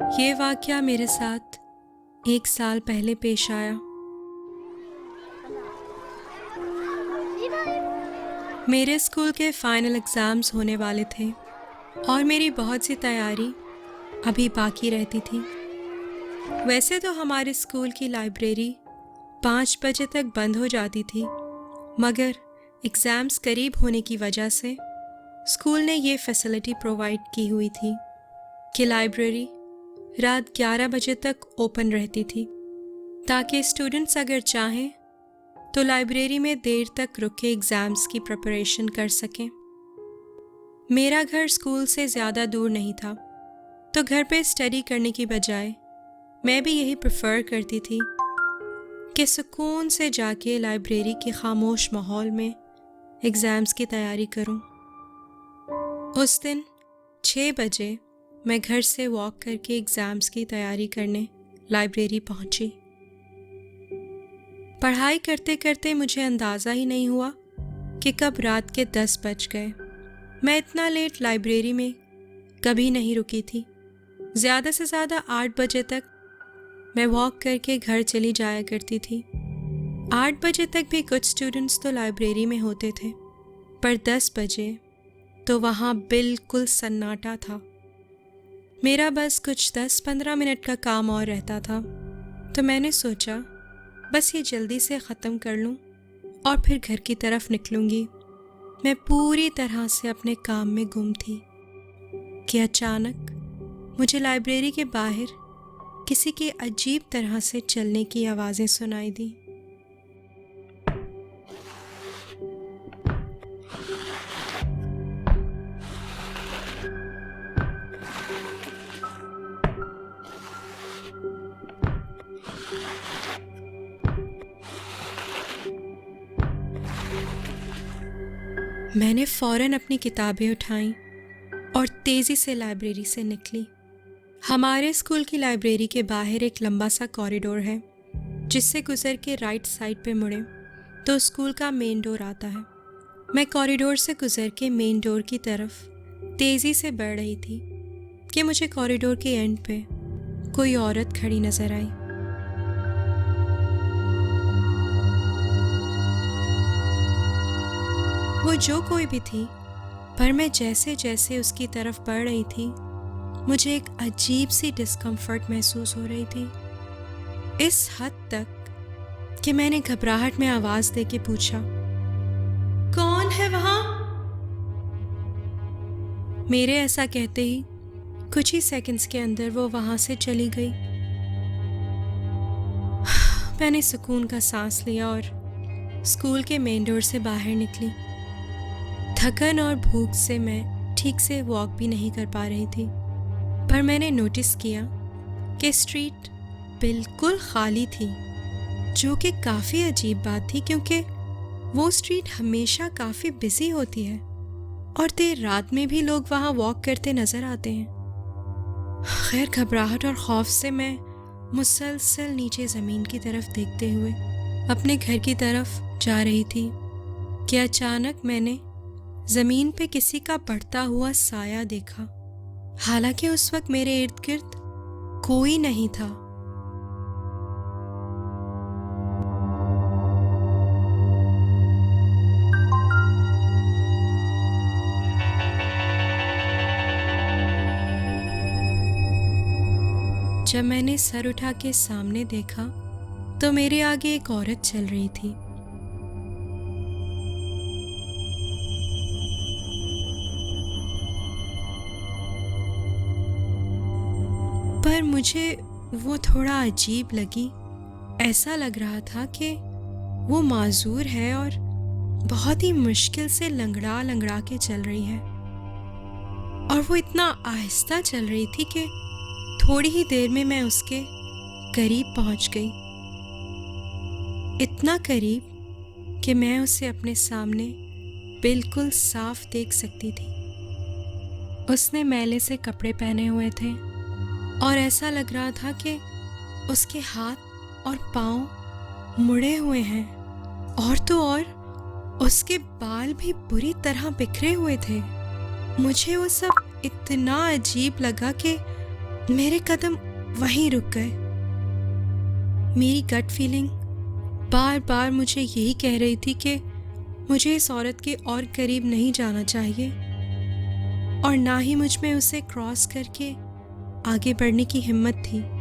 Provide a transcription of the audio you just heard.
ये वाक़या मेरे साथ 1 साल पहले पेश आया। मेरे स्कूल के फाइनल एग्ज़ाम्स होने वाले थे और मेरी बहुत सी तैयारी अभी बाकी रहती थी। वैसे तो हमारे स्कूल की लाइब्रेरी 5 बजे तक बंद हो जाती थी, मगर एग्ज़ाम्स करीब होने की वजह से स्कूल ने ये फैसिलिटी प्रोवाइड की हुई थी कि लाइब्रेरी रात 11 बजे तक ओपन रहती थी, ताकि स्टूडेंट्स अगर चाहें तो लाइब्रेरी में देर तक रुक के एग्ज़ाम्स की प्रिपरेशन कर सकें। मेरा घर स्कूल से ज़्यादा दूर नहीं था, तो घर पे स्टडी करने की बजाय मैं भी यही प्रेफर करती थी कि सुकून से जाके लाइब्रेरी के खामोश माहौल में एग्ज़ाम्स की तैयारी करूं। उस दिन 6 बजे मैं घर से वॉक करके एग्ज़ाम्स की तैयारी करने लाइब्रेरी पहुंची। पढ़ाई करते करते मुझे अंदाज़ा ही नहीं हुआ कि कब रात के 10 बज गए। मैं इतना लेट लाइब्रेरी में कभी नहीं रुकी थी। ज़्यादा से ज़्यादा 8 बजे तक मैं वॉक करके घर चली जाया करती थी। 8 बजे तक भी कुछ स्टूडेंट्स तो लाइब्रेरी में होते थे, पर 10 बजे तो वहाँ बिल्कुल सन्नाटा था। मेरा बस कुछ 10-15 मिनट का काम और रहता था, तो मैंने सोचा बस ये जल्दी से ख़त्म कर लूँ और फिर घर की तरफ निकलूँगी। मैं पूरी तरह से अपने काम में गुम थी कि अचानक मुझे लाइब्रेरी के बाहर किसी की अजीब तरह से चलने की आवाज़ें सुनाई दी। मैंने फ़ौरन अपनी किताबें उठाईं और तेज़ी से लाइब्रेरी से निकली। हमारे स्कूल की लाइब्रेरी के बाहर एक लंबा सा कॉरिडोर है, जिससे गुज़र के राइट साइड पे मुड़े तो स्कूल का मेन डोर आता है। मैं कॉरिडोर से गुज़र के मेन डोर की तरफ तेज़ी से बढ़ रही थी कि मुझे कॉरिडोर के एंड पे कोई औरत खड़ी नज़र आई। वो जो कोई भी थी, पर मैं जैसे जैसे उसकी तरफ बढ़ रही थी, मुझे एक अजीब सी डिस्कम्फर्ट महसूस हो रही थी। इस हद तक कि मैंने घबराहट में आवाज़ देके पूछा, कौन है वहाँ? मेरे ऐसा कहते ही कुछ ही सेकंड्स के अंदर वो वहाँ से चली गई। मैंने सुकून का सांस लिया और स्कूल के मेन डोर से बाहर निकली। थकन और भूख से मैं ठीक से वॉक भी नहीं कर पा रही थी, पर मैंने नोटिस किया कि स्ट्रीट बिल्कुल खाली थी, जो कि काफ़ी अजीब बात थी, क्योंकि वो स्ट्रीट हमेशा काफ़ी बिजी होती है और देर रात में भी लोग वहाँ वॉक करते नज़र आते हैं। खैर, घबराहट और खौफ से मैं मुसलसल नीचे ज़मीन की तरफ देखते हुए अपने घर की तरफ जा रही थी कि अचानक मैंने ज़मीन पे किसी का बढ़ता हुआ साया देखा। हालांकि उस वक्त मेरे इर्द गिर्द कोई नहीं था। जब मैंने सर उठा के सामने देखा तो मेरे आगे एक औरत चल रही थी। पर मुझे वो थोड़ा अजीब लगी। ऐसा लग रहा था कि वो माजूर है और बहुत ही मुश्किल से लंगड़ा लंगड़ा के चल रही है, और वो इतना आहिस्ता चल रही थी कि थोड़ी ही देर में मैं उसके करीब पहुंच गई। इतना करीब कि मैं उसे अपने सामने बिल्कुल साफ देख सकती थी। उसने मैले से कपड़े पहने हुए थे और ऐसा लग रहा था कि उसके हाथ और पाँव मुड़े हुए हैं, और तो और उसके बाल भी बुरी तरह बिखरे हुए थे। मुझे वो सब इतना अजीब लगा कि मेरे कदम वहीं रुक गए। मेरी गट फीलिंग बार बार मुझे यही कह रही थी कि मुझे इस औरत के और करीब नहीं जाना चाहिए और ना ही मुझ में उसे क्रॉस करके आगे बढ़ने की हिम्मत थी।